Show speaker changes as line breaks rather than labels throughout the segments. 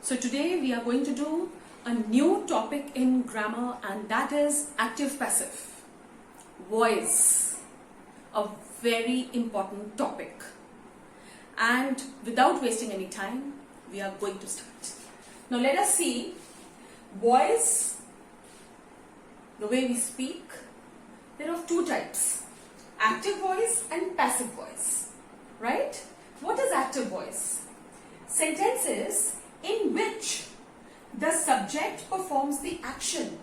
So today we are going to do a new topic in grammar, and that is active passive. Voice, a very important topic. And without wasting any time, we are going to start. Now let us see voice, the way we speak. There are two types, active voice and passive voice, right? What is active voice? Sentences in which the subject performs the action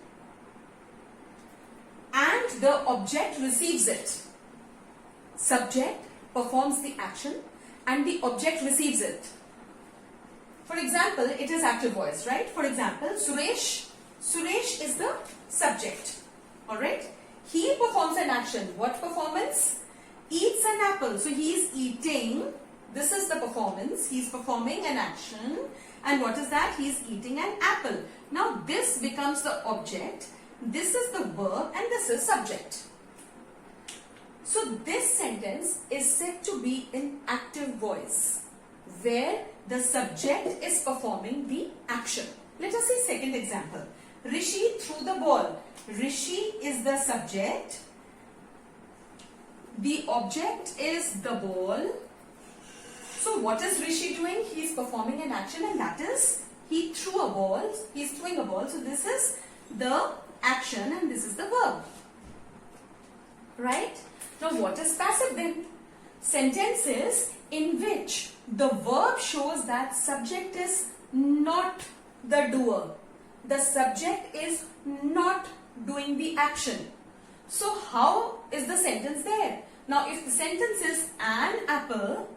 and the object receives it. Subject performs the action and the object receives it. For example, it is active voice, right? For example, Suresh is the subject, alright? He performs an action. What performance? Eats an apple. So he is eating. This is the performance. He is performing an action. And what is that? He is eating an apple. Now this becomes the object. This is the verb and this is subject. So this sentence is said to be in active voice, where the subject is performing the action. Let us see second example. Rishi threw the ball. Rishi is the subject. The object is the ball. So what is Rishi doing? He is performing an action, and that is he threw a ball. He is throwing a ball. So this is the action and this is the verb. Right? Now what is passive then? Sentences in which the verb shows that subject is not the doer. The subject is not doing the action. So how is the sentence there? Now if the sentence is an apple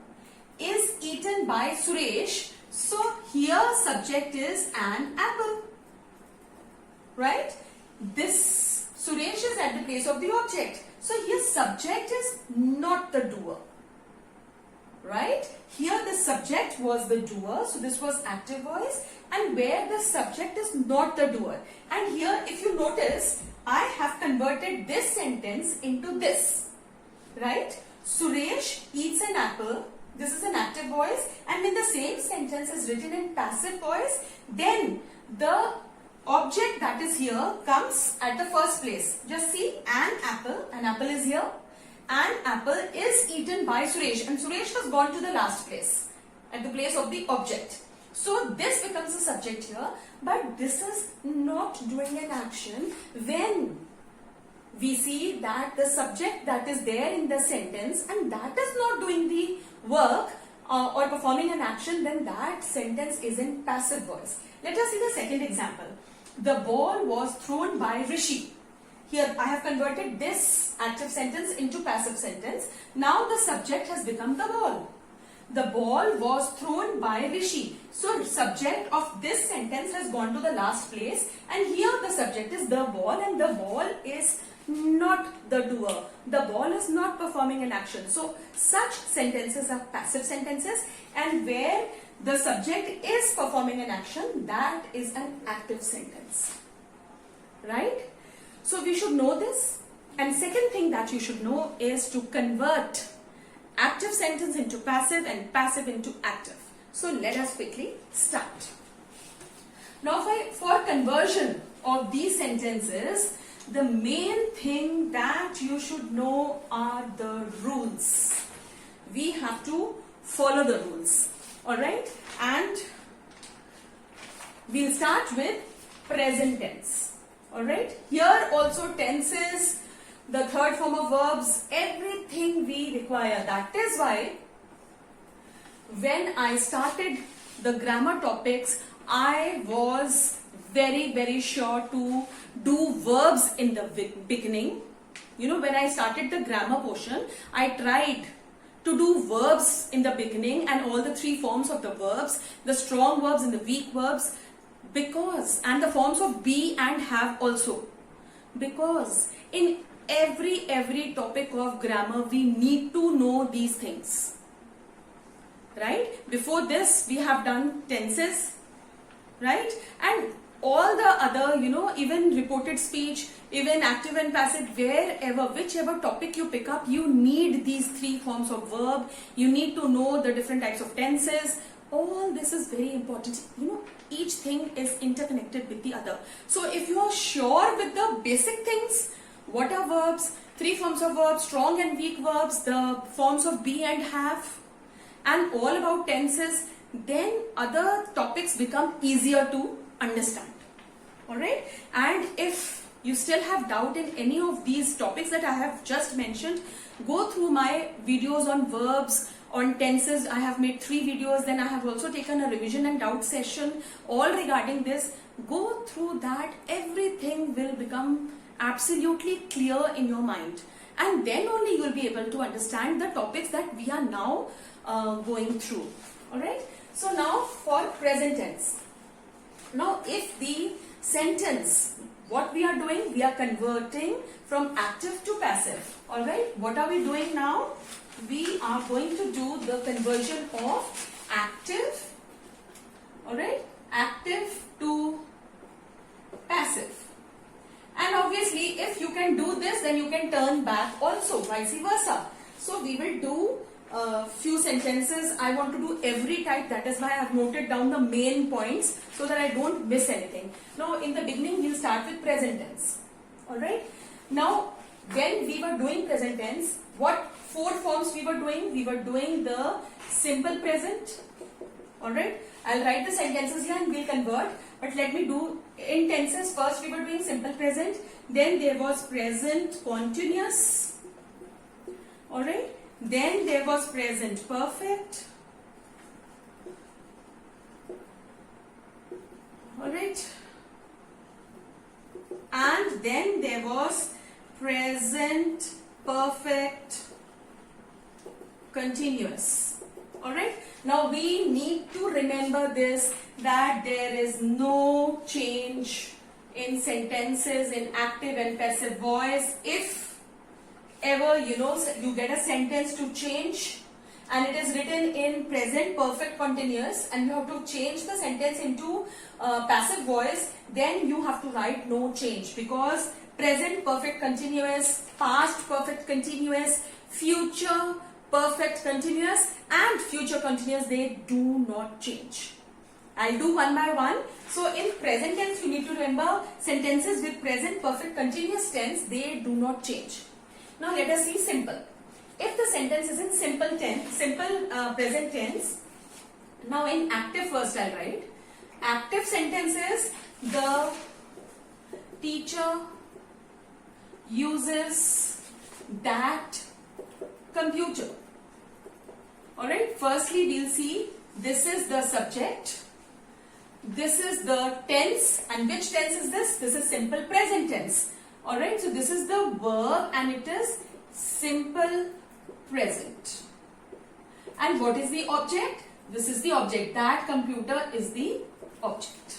is eaten by Suresh, so here subject is an apple. Right? This Suresh is at the place of the object. So here subject is not the doer. Right? Here the subject was the doer, so this was active voice, and where the subject is not the doer. And here if you notice, I have converted this sentence into this. Right? Suresh eats an apple. This is an active voice, and when the same sentence is written in passive voice, then the object that is here comes at the first place. Just see, an apple is here. An apple is eaten by Suresh, and Suresh has gone to the last place, at the place of the object. So this becomes the subject here, but this is not doing an action. When we see that the subject that is there in the sentence and that is not doing the work or performing an action, then that sentence is in passive voice. Let us see the second example. The ball was thrown by Rishi. Here I have converted this active sentence into passive sentence. Now the subject has become the ball. The ball was thrown by Rishi. So subject of this sentence has gone to the last place, and here the subject is the ball, and the ball is not the doer. The ball is not performing an action. So such sentences are passive sentences, and where the subject is performing an action, that is an active sentence. Right? So we should know this. And second thing that you should know is to convert active sentence into passive and passive into active. So let us quickly start. Now for conversion of these sentences, the main thing that you should know are the rules. We have to follow the rules. Alright? And we'll start with present tense. Alright? Here also tenses, the third form of verbs, everything we require. That is why when I started the grammar topics, I was very sure to do verbs in the beginning. You know, when I started the grammar portion, I tried to do verbs in the beginning and all the three forms of the verbs, the strong verbs and the weak verbs, and the forms of be and have also. Because in every topic of grammar, we need to know these things. Right? Before this, we have done tenses, right? And all the other, even reported speech, even active and passive, whichever topic you pick up, you need these three forms of verb. You need to know the different types of tenses. All this is very important. Each thing is interconnected with the other. So if you are sure with the basic things, what are verbs, 3 forms of verbs, strong and weak verbs, the forms of be and have, and all about tenses, then other topics become easier to understand. Alright? And if you still have doubt in any of these topics that I have just mentioned, go through my videos on verbs, on tenses. I have made 3 videos. Then I have also taken a revision and doubt session all regarding this. Go through that. Everything will become absolutely clear in your mind. And then only you will be able to understand the topics that we are now going through. Alright? So now for present tense. Now if the sentence, what we are doing, we are converting from active to passive. Alright, what are we doing now? We are going to do the conversion of active, alright, active to passive. And obviously if you can do this, then you can turn back also, vice versa. So we will do few sentences. I want to do every type, that is why I have noted down the main points so that I don't miss anything. Now in the beginning we'll start with present tense. Alright. Now when we were doing present tense, what 4 forms we were doing? We were doing the simple present. Alright. I'll write the sentences here and we'll convert. But let me do in tenses. First we were doing simple present. Then there was present continuous. Alright. Then there was present perfect. Alright. And then there was present perfect continuous. Alright. Now we need to remember this, that there is no change in sentences in active and passive voice. If ever you get a sentence to change and it is written in present perfect continuous and you have to change the sentence into passive voice, then you have to write no change, because present perfect continuous, past perfect continuous, future perfect continuous and future continuous, they do not change. I'll do one by one. So in present tense you need to remember sentences with present perfect continuous tense, they do not change. Now let us see simple. If the sentence is in simple present tense, now in active first I'll write. Active sentences, the teacher uses that computer. Alright, firstly we'll see this is the subject, this is the tense, and which tense is this? This is simple present tense. Alright, so this is the verb and it is simple present. And what is the object? This is the object. That computer is the object.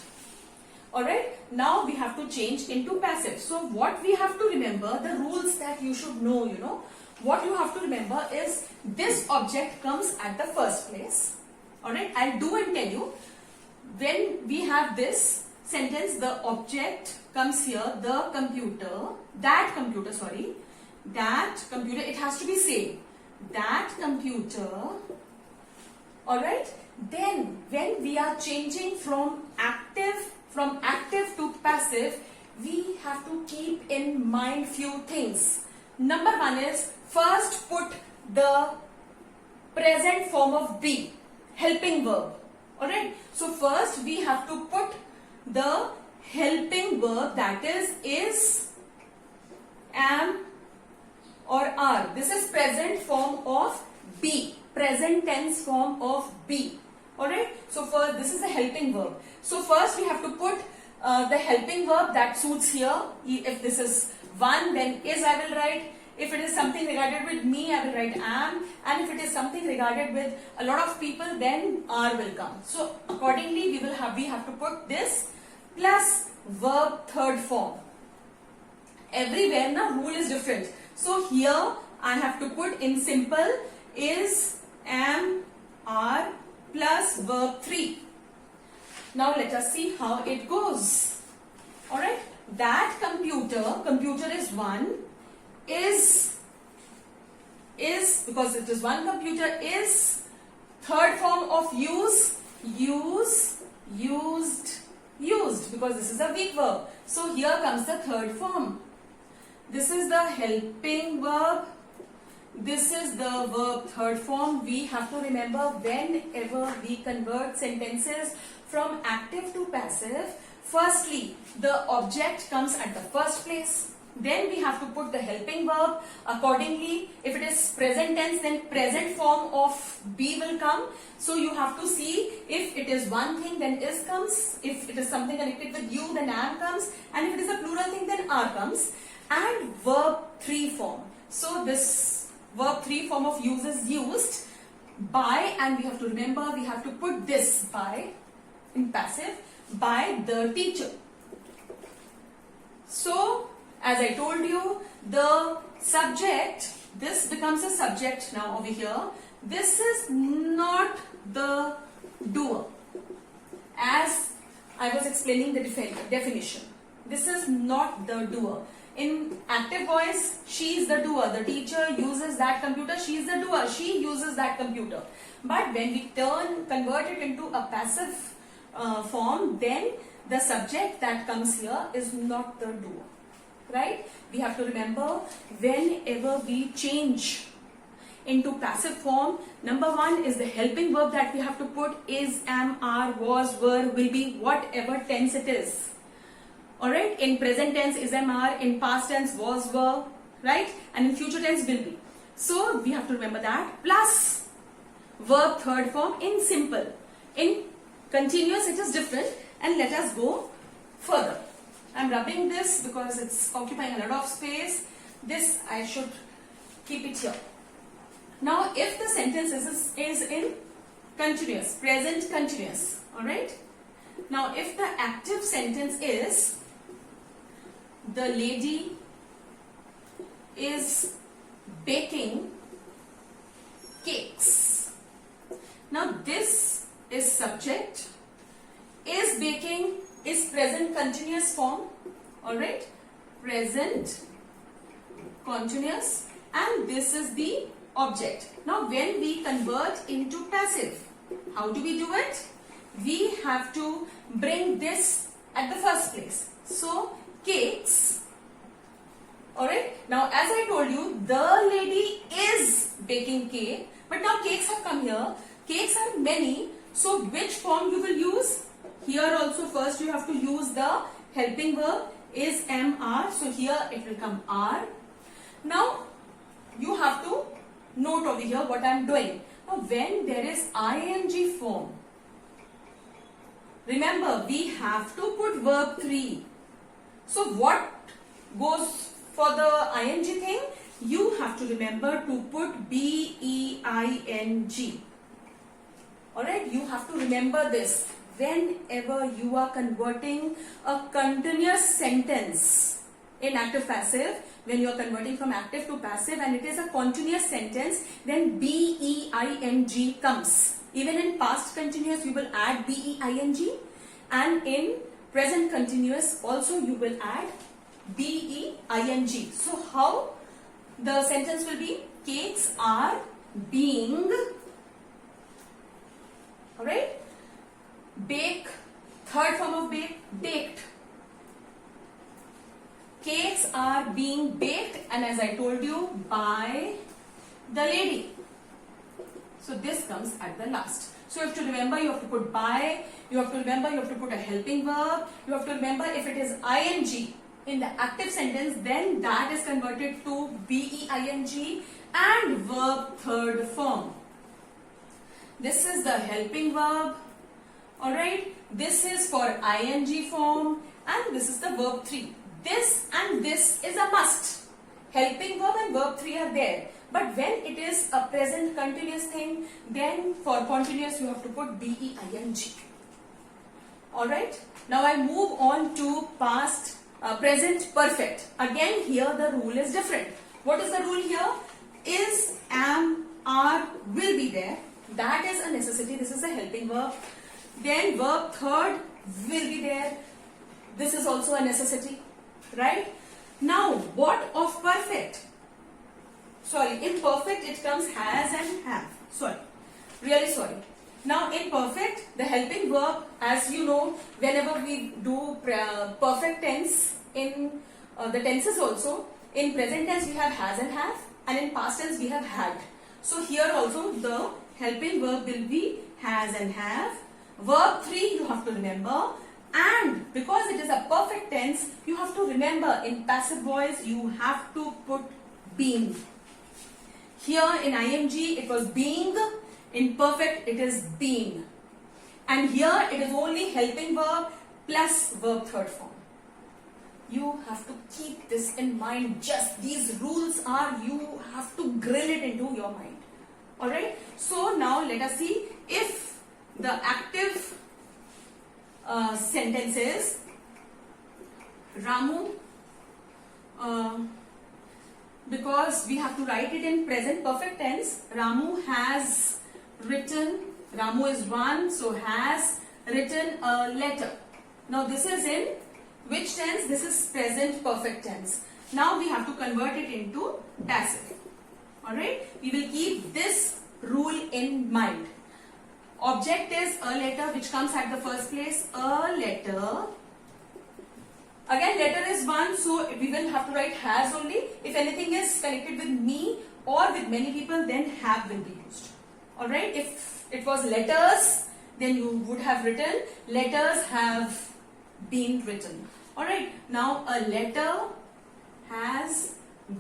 Alright, now we have to change into passive. So what we have to remember, the rules that you should know, what you have to remember is this object comes at the first place. Alright, I'll do and tell you. When we have this sentence, the object comes here, the computer, that computer, it has to be same. That computer, alright. Then when we are changing from active to passive, we have to keep in mind few things. Number 1 is, first put the present form of be, helping verb. Alright. So first we have to put the helping verb, that is, am or are. This is present form of be, present tense form of be. Alright. So first this is the helping verb. So first we have to put the helping verb that suits here. If this is one, then is I will write. If it is something regarded with me, I will write am. And if it is something regarded with a lot of people, then are will come. So accordingly we have to put this plus verb third form. Everywhere now rule is different. So here I have to put in simple is, am, are plus verb 3. Now let us see how it goes. Alright. That computer is one, is because it is one computer, is third form of use, use, used, used, because this is a weak verb. So here comes the third form. This is the helping verb. This is the verb third form. We have to remember whenever we convert sentences from active to passive, firstly, the object comes at the first place. Then we have to put the helping verb. Accordingly, if it is present tense, then present form of be will come. So you have to see if it is one thing, then is comes. If it is something connected with you, then am comes. And if it is a plural thing, then are comes. And verb 3 form. So this verb 3 form of use is used by, and we have to remember, we have to put this by in passive, by the teacher. So, as I told you, the subject, this becomes a subject now over here. This is not the doer. As I was explaining the definition. This is not the doer. In active voice, she is the doer. The teacher uses that computer. She is the doer. She uses that computer. But when we convert it into a passive form, then the subject that comes here is not the doer. Right? We have to remember whenever we change into passive form, number one is the helping verb that we have to put is, am, are, was, were, will be, whatever tense it is. Alright, in present tense is, am, are, in past tense was, were, right? And in future tense will be. So we have to remember that, plus verb third form in simple. In continuous it is different, and let us go further. I am rubbing this because it's occupying a lot of space. This I should keep it here. Now if the sentence is in continuous, present continuous, alright? Now if the active sentence is, the lady is baking cakes. Now this is subject, is baking is present continuous form, alright, present continuous, and this is the object. Now when we convert into passive, how do we do it? We have to bring this at the first place. So cakes, alright. Now as I told you, the lady is baking cake, but now cakes have come here. Cakes are many, so which form you will use? Here also first you have to use the helping verb is, am, are. So here it will come are. Now you have to note over here what I am doing. Now when there is ing form, remember we have to put verb 3. So what goes for the ing thing? You have to remember to put being. Alright, you have to remember this. Whenever you are converting a continuous sentence in active passive, when you are converting from active to passive and it is a continuous sentence, then being comes. Even in past continuous you will add being, and in present continuous also you will add being. So how the sentence will be? Cakes are being, alright, bake, third form of bake, baked. Cakes are being baked, and as I told you, by the lady. So this comes at the last. So you have to remember, you have to put by, you have to remember, you have to put a helping verb, you have to remember if it is ing in the active sentence, then that is converted to being and verb third form. This is the helping verb, alright, this is for ing form, and this is the verb 3. This and this is a must. Helping verb and verb 3 are there. But when it is a present continuous thing, then for continuous you have to put being. Alright. Now I move on to past, present perfect. Again here the rule is different. What is the rule here? Is, am, are, will be there. That is a necessity. This is a helping verb. Then verb third will be there. This is also a necessity. Right? Now, what of perfect? Sorry, in perfect it comes has and have. Sorry. Really sorry. Now in perfect, the helping verb, as you know, whenever we do perfect tense in the tenses also, in present tense we have has and have, and in past tense we have had. So here also the helping verb will be has and have. Verb 3 you have to remember, and because it is a perfect tense, you have to remember in passive voice you have to put being. Here in IMG it was being, in perfect it is being, and here it is only helping verb plus verb third form. You have to keep this in mind. Just these rules are, you have to grill it into your mind. Alright, so now let us see if the active sentence is Ramu, because we have to write it in present perfect tense. Ramu has written, Ramu is one, so has written a letter. Now this is in which tense? This is present perfect tense. Now we have to convert it into passive. Alright, we will keep this rule in mind. Object is a letter, which comes at the first place. A letter. Again, letter is one, so we will have to write has only. If anything is connected with me or with many people, then have will be used. Alright, if it was letters, then you would have written letters have been written. Alright, now a letter has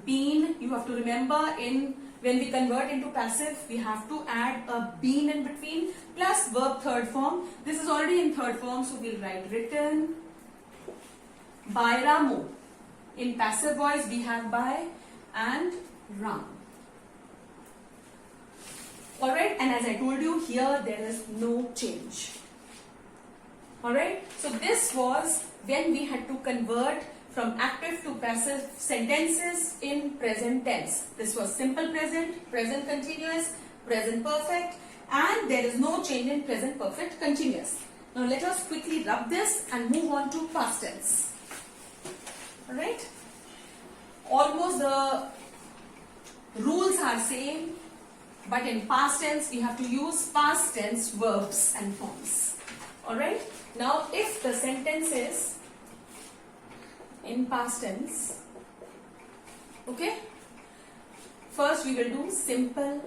been, you have to remember, in when we convert into passive, we have to add a been in between plus verb third form. This is already in third form, so we'll write written by Ramu. In passive voice, we have by and Ram. Alright, and as I told you, here there is no change. Alright, so this was when we had to convert from active to passive sentences in present tense. This was simple present, present continuous, present perfect, and there is no change in present perfect continuous. Now let us quickly rub this and move on to past tense. Alright, almost the rules are same, but in past tense we have to use past tense verbs and forms. Alright, now if the sentence is in past tense, okay, first we will do simple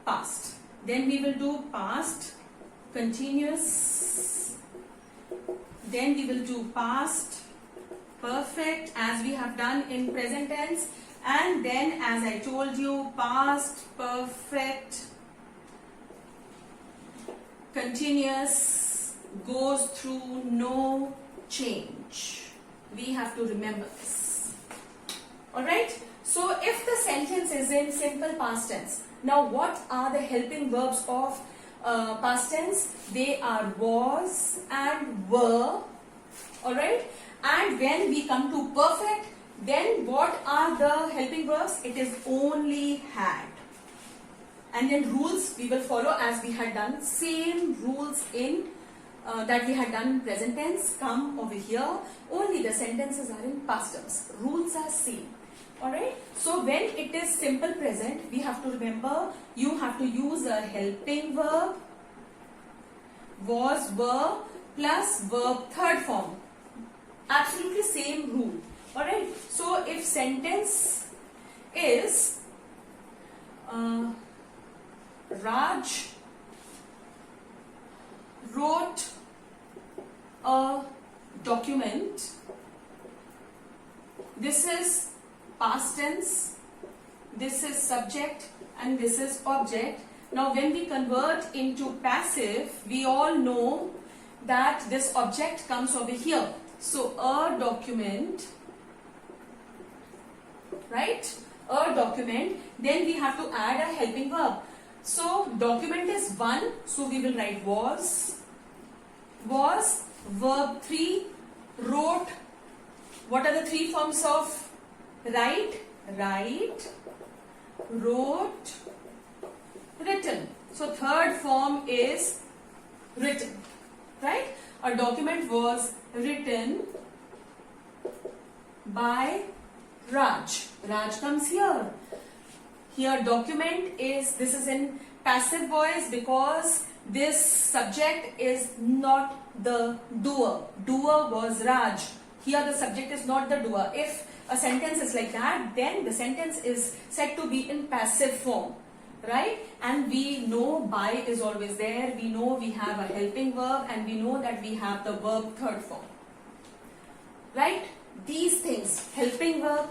past, then we will do past continuous, then we will do past perfect as we have done in present tense, and then as I told you, past perfect continuous goes through no change. We have to remember this. Alright, so if the sentence is in simple past tense, now what are the helping verbs of past tense? They are was and were. Alright, and when we come to perfect, then what are the helping verbs? It is only had. And then rules we will follow as we had done. Same rules in that we had done in present tense come over here. Only the sentences are in past tense. Rules are same. Alright. So when it is simple present, we have to remember you have to use a helping verb, was, were plus verb third form. Absolutely same rule. Alright. So if sentence is Raj wrote a document, this is past tense, this is subject, and this is object. Now when we convert into passive, we all know that this object comes over here. So a document, right? A document, then we have to add a helping verb. So document is one, so we will write was, verb 3, wrote. What are the three forms of write? Write, wrote, written. So third form is written, right? A document was written by Raj. Raj comes here. Here document is, this is in passive voice because this subject is not the doer. Doer was Raj. Here the subject is not the doer. If a sentence is like that, then the sentence is said to be in passive form, right? And we know by is always there. We know we have a helping verb, and we know that we have the verb third form, right? These things, helping verb,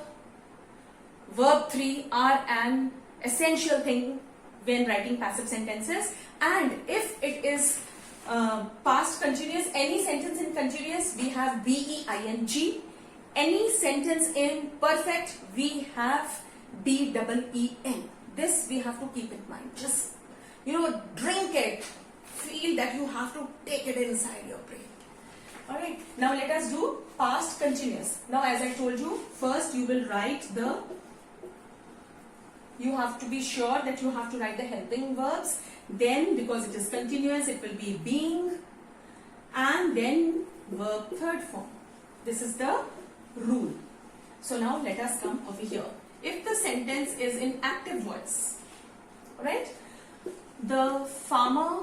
verb 3 are an essential thing when writing passive sentences. And if it is past continuous, any sentence in continuous, we have BEING. Any sentence in perfect, we have BEEN. This we have to keep in mind. Just, drink it. Feel that you have to take it inside your brain. Alright, now let us do past continuous. Now as I told you, first you will write you have to be sure that you have to write the helping verbs. Then, because it is continuous, it will be being, and then verb third form. This is the rule. So now let us come over here. If the sentence is in active voice, right? The farmer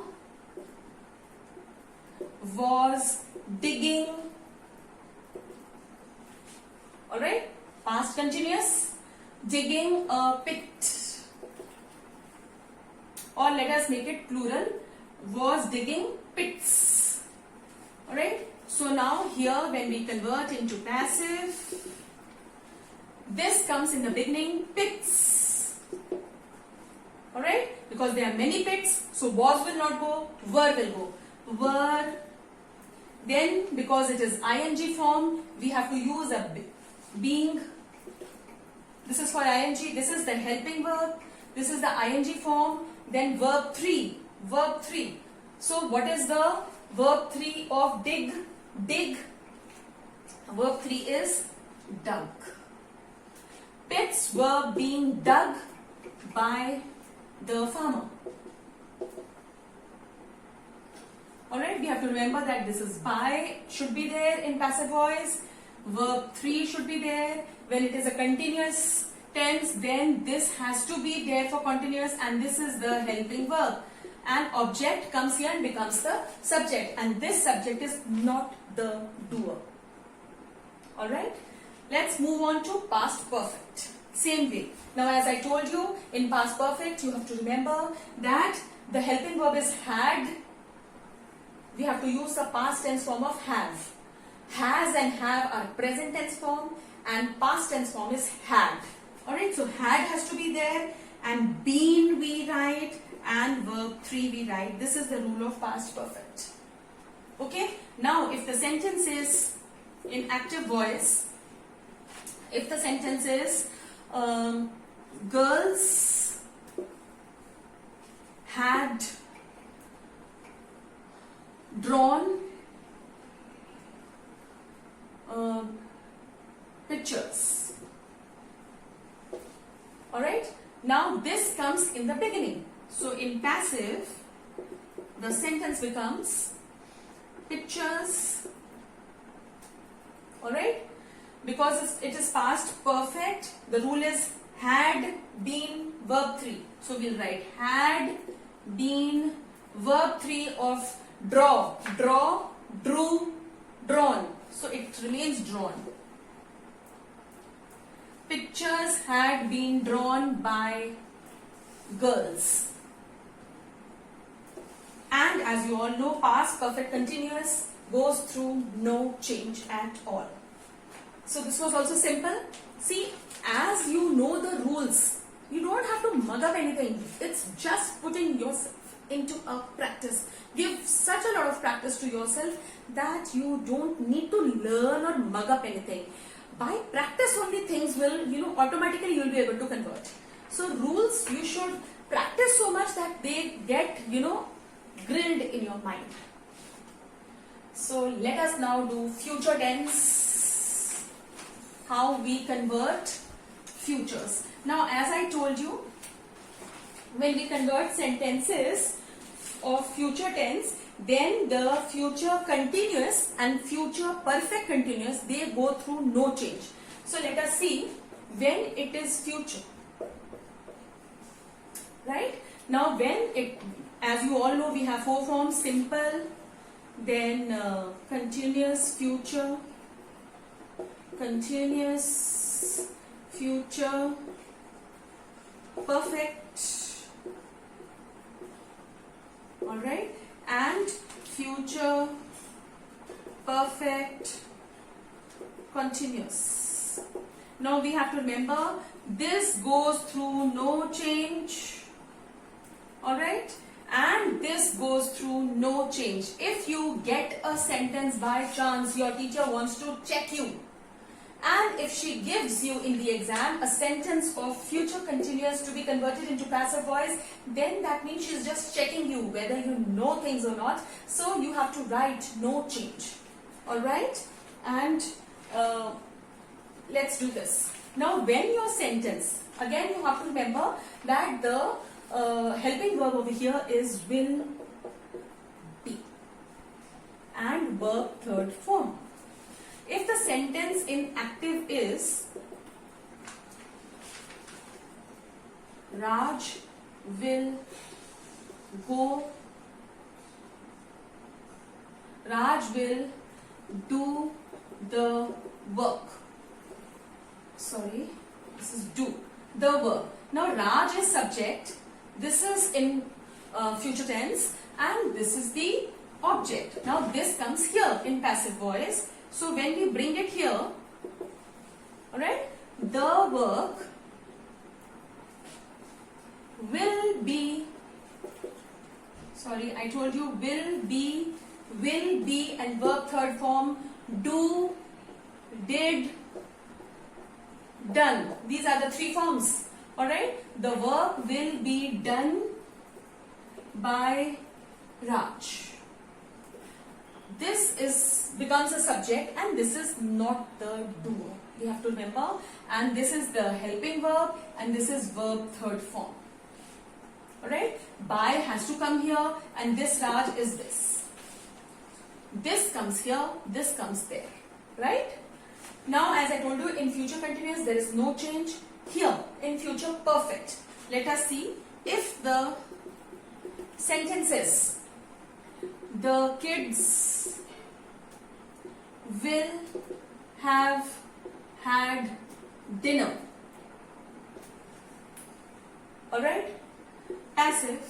was digging, alright? Past continuous, digging a pit. Or let us make it plural, was digging pits. Alright? So now here when we convert into passive, this comes in the beginning, pits. Alright? Because there are many pits, so was will not go, were will go. Were. Then because it is ing form, we have to use a being. This is for ing, this is the helping verb, this is the ing form. Then verb 3. So what is the verb 3 of dig? Dig. Verb 3 is dug. Pits were being dug by the farmer. Alright, we have to remember that this is by, should be there in passive voice. Verb 3 should be there. When it is a continuous tense, then this has to be there for continuous, and this is the helping verb. And object comes here and becomes the subject, and this subject is not the doer. Alright, let's move on to past perfect. Same way. Now as I told you, in past perfect you have to remember that the helping verb is had. We have to use the past tense form of have. Has and have are present tense form, and past tense form is had. Alright, so had has to be there, and been we write, and verb 3 we write. This is the rule of past perfect. Okay, now if the sentence is in active voice, if the sentence is girls had drawn pictures. Alright, now this comes in the beginning. So in passive, the sentence becomes pictures. Alright, because it is past perfect, the rule is had been verb 3. So we'll write had been verb 3 of draw, drew, drawn. So it remains drawn. Pictures had been drawn by girls. And as you all know, past perfect continuous goes through no change at all. So this was also simple. See, as you know the rules, you don't have to mug up anything. It's just putting yourself into a practice. Give such a lot of practice to yourself that you don't need to learn or mug up anything. By practice only things will, automatically you'll be able to convert. So rules you should practice so much that they get, grilled in your mind. So let us now do future tense. How we convert futures. Now as I told you, when we convert sentences of future tense, then the future continuous and future perfect continuous, they go through no change. So let us see when it is future. Right? Now when As you all know, we have 4 forms: simple, then continuous future, perfect, alright, and future perfect continuous. Now we have to remember this goes through no change, alright, and this goes through no change. If you get a sentence by chance, your teacher wants to check you, and if she gives you in the exam a sentence of future continuous to be converted into passive voice, then that means she's just checking you whether you know things or not. So you have to write no change, alright, and let's do this. Now when your sentence, again you have to remember that the helping verb over here is will be and verb third form. If the sentence in active is Raj will go, Raj will do the work. Sorry, this is do the work. Now Raj is subject, this is in future tense, and this is the object. Now this comes here in passive voice. So when we bring it here, alright, the work will be, sorry, I told you will be, and verb third form, do, did, done. These are the 3 forms, alright. The work will be done by Raj. This becomes a subject, and this is not the doer. You have to remember, and this is the helping verb, and this is verb third form. Alright, by has to come here, and this Raj is this. This comes here, this comes there. Right? Now, as I told you, in future continuous there is no change. Here, in future perfect, let us see if the sentence is the kids will have had dinner. Alright? Passive.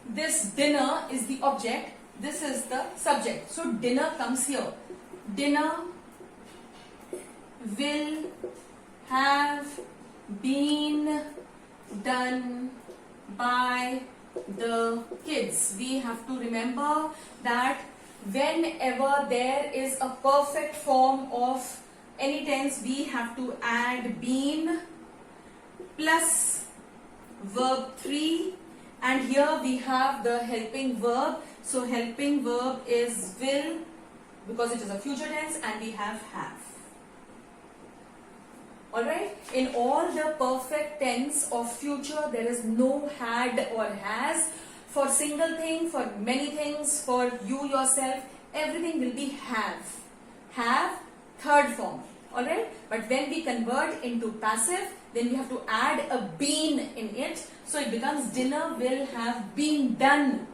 This dinner is the object. This is the subject. So dinner comes here. Dinner will have been done by the kids. We have to remember that whenever there is a perfect form of any tense, we have to add been plus verb 3, and here we have the helping verb. So helping verb is will, because it is a future tense, and we have. Alright, in all the perfect tense of future, there is no had or has. For single thing, for many things, for you yourself, everything will be have, third form. Alright, but when we convert into passive, then we have to add a been in it. So it becomes dinner will have been done.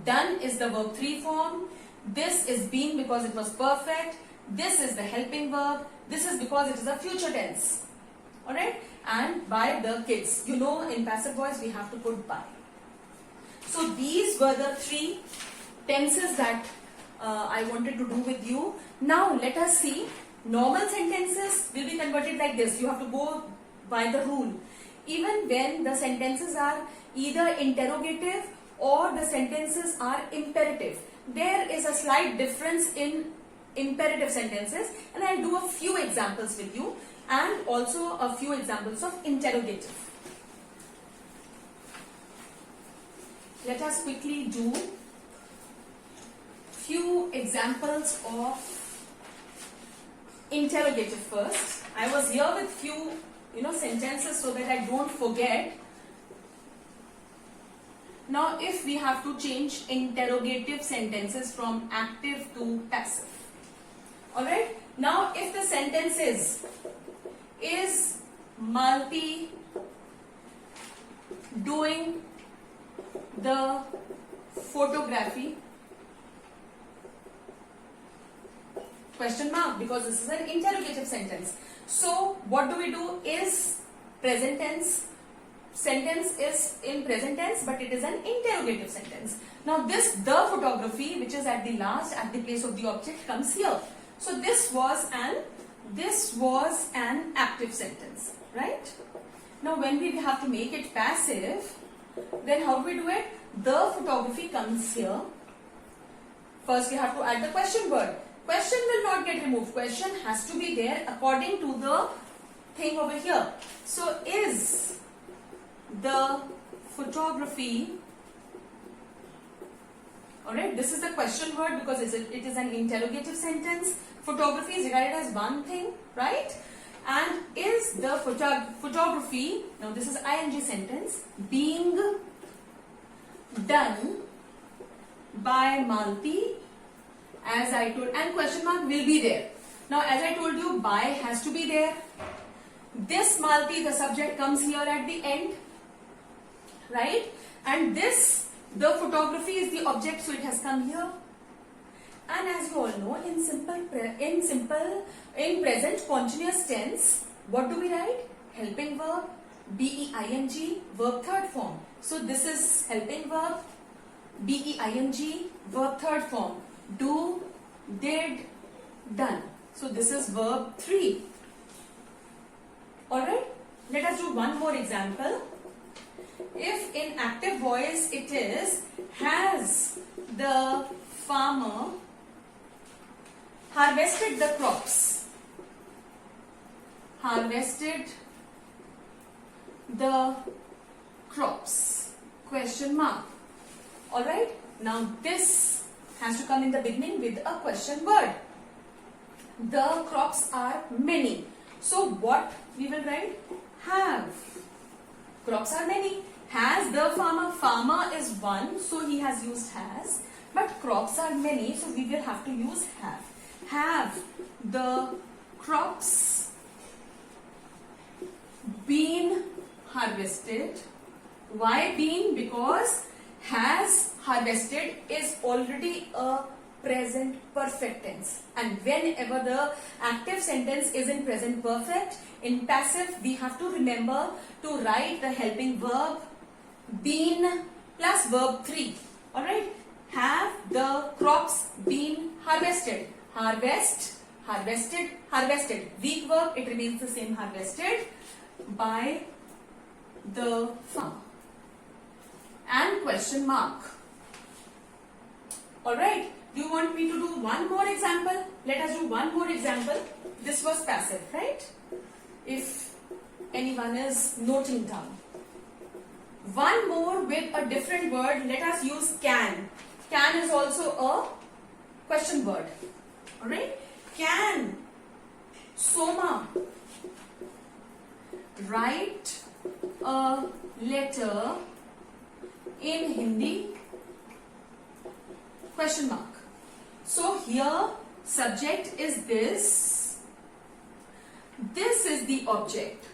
Done is the verb 3 form. This is been because it was perfect. This is the helping verb. This is because it is a future tense. Alright? And by the kids. You know, in passive voice we have to put by. So these were the 3 tenses that I wanted to do with you. Now let us see. Normal sentences will be converted like this. You have to go by the rule. Even when the sentences are either interrogative or the sentences are imperative, there is a slight difference in imperative sentences, and I'll do a few examples with you and also a few examples of interrogative. Let us quickly do few examples of interrogative first. I was here with few sentences so that I don't forget. Now if we have to change interrogative sentences from active to passive. Alright, now if the sentence is Malti doing the photography, question mark, because this is an interrogative sentence. So what do we do is present tense. Sentence is in present tense, but it is an interrogative sentence. Now this the photography, which is at the last, at the place of the object, comes here. So this was an active sentence, right? Now when we have to make it passive, then how do we do it? The photography comes here. First we have to add the question word. Question will not get removed. Question has to be there according to the thing over here. So is the photography, alright, this is the question word because it is an interrogative sentence. Photography is regarded as one thing, right? And is the photography, now this is ing sentence, being done by Malti, as I told, and question mark will be there. Now as I told you, by has to be there. This Malti, the subject, comes here at the end, right? And this, the photography, is the object, so it has come here. And as you all know, in present continuous tense, what do we write? Helping verb, being, verb third form. So this is helping verb, being, verb third form. Do, did, done. So this is verb 3. Alright, let us do one more example. If in active voice it is, has the farmer harvested the crops? Harvested the crops? Question mark. Alright, now this has to come in the beginning with a question word. The crops are many. So what we will write? Have. Crops are many. Has the farmer. Farmer is one, so he has used has. But crops are many, so we will have to use have. Have the crops been harvested? Why been? Because has harvested is already a present perfect tense, and whenever the active sentence is in present perfect, in passive we have to remember to write the helping verb been plus verb 3. Alright, have the crops been harvested? Harvest, harvested, harvested. Weak verb, it remains the same, harvested by the farmer. And question mark. Alright, do you want me to do one more example? Let us do one more example. This was passive, right? If anyone is noting down. One more with a different word. Let us use can. Can is also a question word. Alright? Can Soma write a letter in Hindi? Question mark. So here subject is this. This is the object.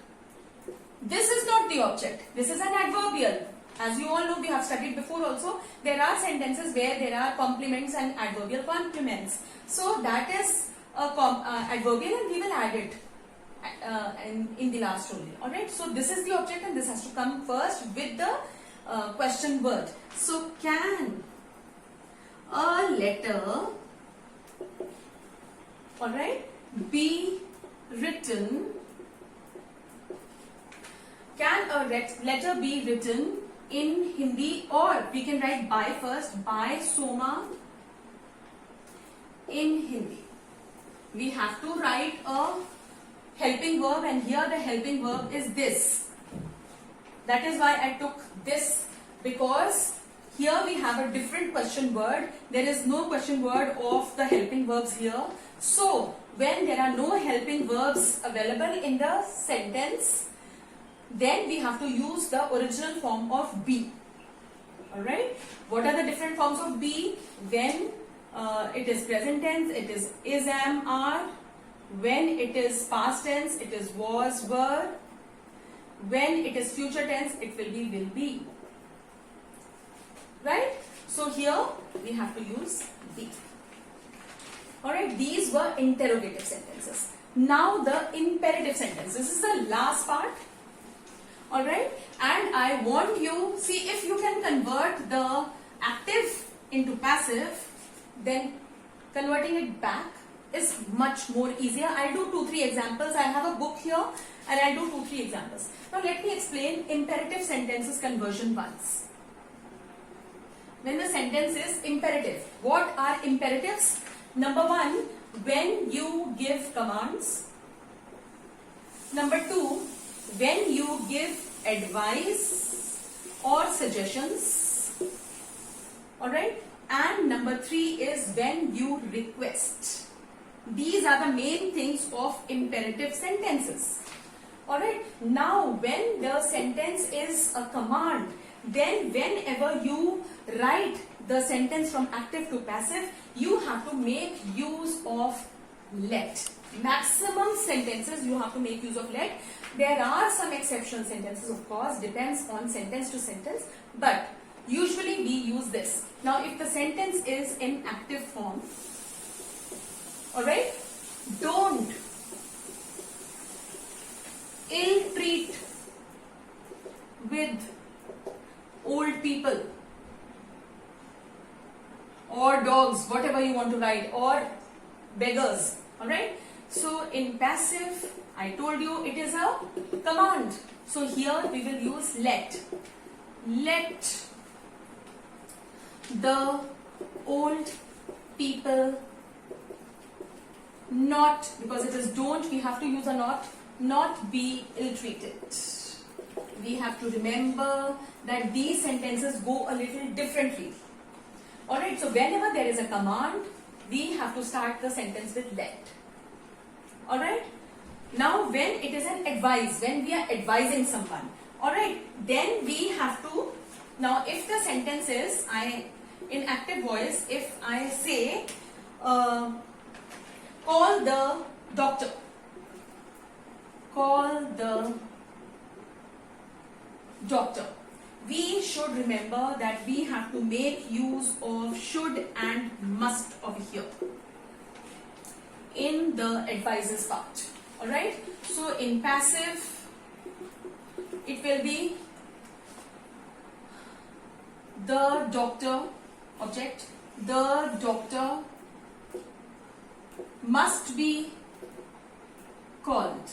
This is not the object. This is an adverbial. As you all know, we have studied before also. There are sentences where there are complements and adverbial complements. So that is a adverbial, and we will add it in the last only. Alright. So this is the object, and this has to come first with the question word. So can a letter, alright, be written? Can a letter be written in Hindi? Or we can write by first, by Soma in Hindi. We have to write a helping verb, and here the helping verb is this. That is why I took this, because here we have a different question word. There is no question word of the helping verbs here. So when there are no helping verbs available in the sentence, then we have to use the original form of be. Alright. What are the different forms of be? When it is present tense, it is, am, are. When it is past tense, it is was, were. When it is future tense, it will be. Right? So here we have to use be. Alright, these were interrogative sentences. Now the imperative sentence. This is the last part. Alright, and I want you, see if you can convert the active into passive, then converting it back is much more easier. I'll do 2-3 examples. I have a book here and I'll do 2-3 examples. Now let me explain imperative sentences conversion once. When the sentence is imperative, what are imperatives? Number 1, when you give commands. Number 2, when you give advice or suggestions. Alright? And number 3 is when you request. These are the main things of imperative sentences. Alright? Now, when the sentence is a command, then whenever you write the sentence from active to passive, you have to make use of let. Maximum sentences you have to make use of let. There are some exceptional sentences, of course, depends on sentence to sentence, but usually we use this. Now, if the sentence is in active form, alright, don't ill-treat with old people or dogs, whatever you want to write, or beggars, alright. So in passive, I told you it is a command. So here we will use let. Let the old people not, because it is don't, we have to use a not be ill-treated. We have to remember that these sentences go a little differently. Alright, so whenever there is a command, we have to start the sentence with let. Alright, now when it is an advice, when we are advising someone, alright, then we have to, now if the sentence is, in active voice, if I say, call the doctor, call the doctor, we should remember that we have to make use of should and must over here in the advises part. Alright, so in passive it will be the doctor, object, the doctor must be called.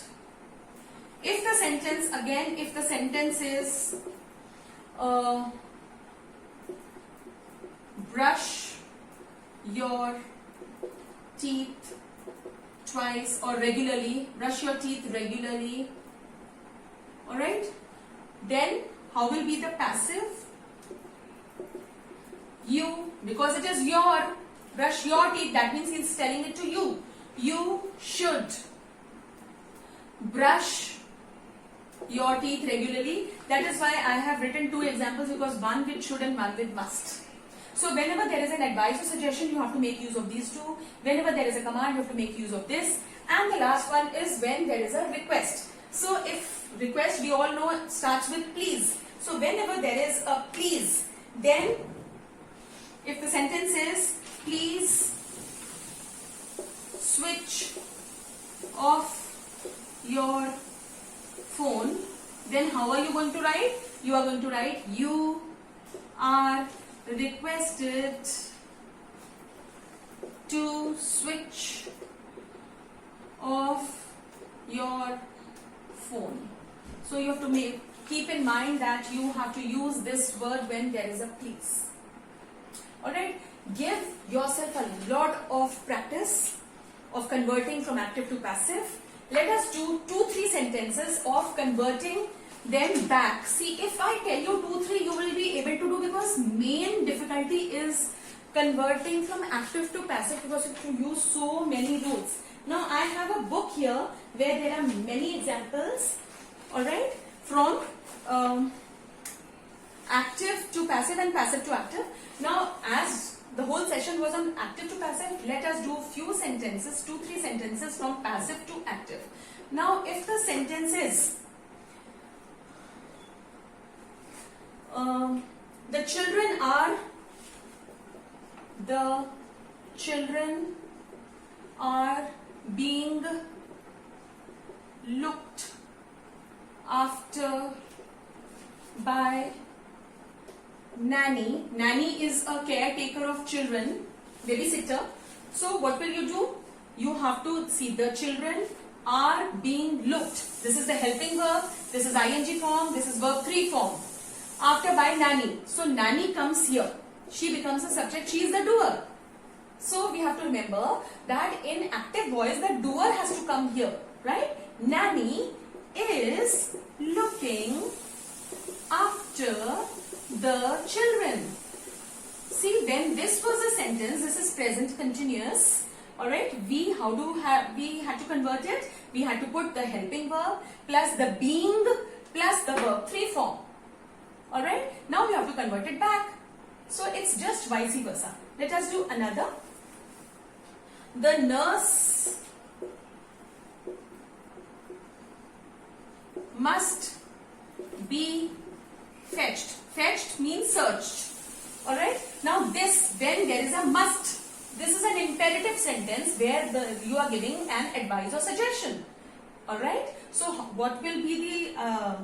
If the sentence, again, if the sentence is brush your teeth twice or regularly, brush your teeth regularly, alright, then how will be the passive? You, because it is your, brush your teeth, that means he's telling it to you. You should brush your teeth regularly. That is why I have written 2 examples, because one with should and one with must. So whenever there is an advice or suggestion, you have to make use of these 2. Whenever there is a command, you have to make use of this. And the last one is when there is a request. So if request, we all know, starts with please. So whenever there is a please, then if the sentence is please switch off your phone, then how are you going to write? You are going to write you are requested to switch off your phone. So you have to keep in mind that you have to use this word when there is a please. Alright, give yourself a lot of practice of converting from active to passive. Let us do 2-3 sentences of converting them back. See, if I tell you 2-3, you will be able to do, because main difficulty is converting from active to passive, because you have to use so many rules. Now, I have a book here where there are many examples, alright, from active to passive and passive to active. Now, as the whole session was on active to passive, let us do few sentences, 2-3 sentences from passive to active. Now, if the sentence is, the children are being looked after by nanny. Nanny is a caretaker of children, babysitter. So what will you do? You have to see the children are being looked. This is the helping verb, this is ing form, this is verb 3 form. After by nanny. So nanny comes here. She becomes a subject, she is the doer. So we have to remember that in active voice the doer has to come here, right? Nanny is looking after the children. See, when this was a sentence, this is present continuous. Alright, we had to convert it. We had to put the helping verb plus the being plus the verb 3 form. Alright, now we have to convert it back. So it's just vice versa. Let us do another. The nurse must be fetched. Fetched means searched. Alright, now this, when there is a must, this is an imperative sentence where you are giving an advice or suggestion. Alright, so what will be the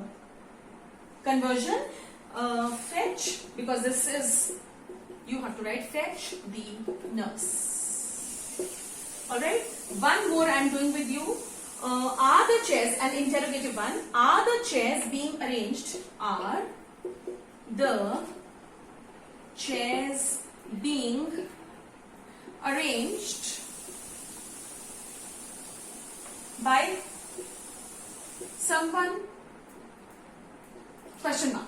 conversion? Fetch, because this is, you have to write fetch the nurse. Alright, one more I am doing with you. Are the chairs, an interrogative one, are the chairs being arranged? Are the chairs being arranged by someone? Question mark.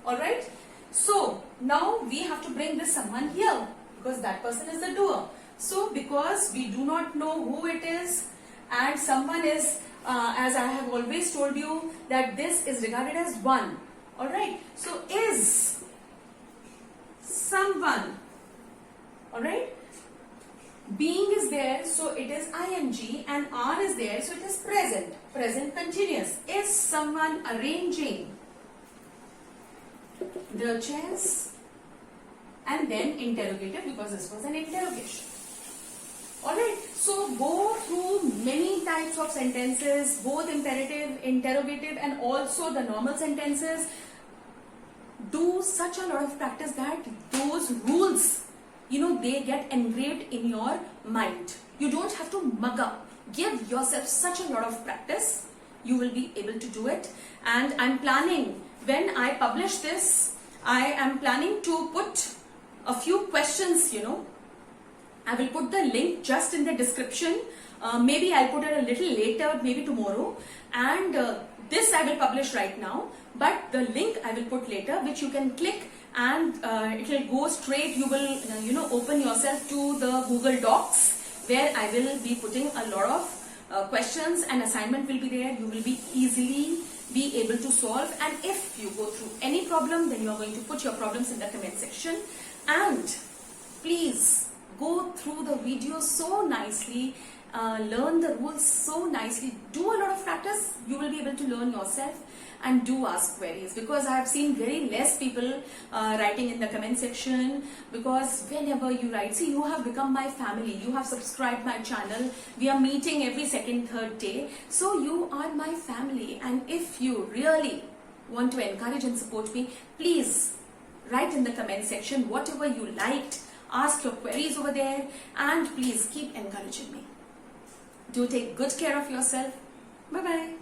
Alright, so now we have to bring this someone here because that person is the doer. So because we do not know who it is and someone is, as I have always told you, that this is regarded as one. Alright, so is someone. Alright, being is there, so it is ing, and are is there, so it is present. Present continuous. Is someone arranging the chairs? And then interrogative, because this was an interrogation. Alright, so go through many types of sentences, both imperative, interrogative, and also the normal sentences. Do such a lot of practice that those rules, they get engraved in your mind. You don't have to mug up. Give yourself such a lot of practice. You will be able to do it. And I'm planning, when I publish this, I am planning to put a few questions, I will put the link just in the description. Maybe I'll put it a little later, maybe tomorrow. And this I will publish right now. But the link I will put later, which you can click and it will go straight. You will, open yourself to the Google Docs where I will be putting a lot of questions and assignment will be there. You will be easily be able to solve. And if you go through any problem, then you are going to put your problems in the comment section. And please go through the video so nicely. Learn the rules so nicely. Do a lot of practice. You will be able to learn yourself. And do ask queries, because I have seen very less people writing in the comment section, because whenever you write, see, you have become my family, you have subscribed my channel, we are meeting every second, third day, so you are my family. And if you really want to encourage and support me, please write in the comment section whatever you liked, ask your queries over there, and please keep encouraging me. Do take good care of yourself. Bye bye.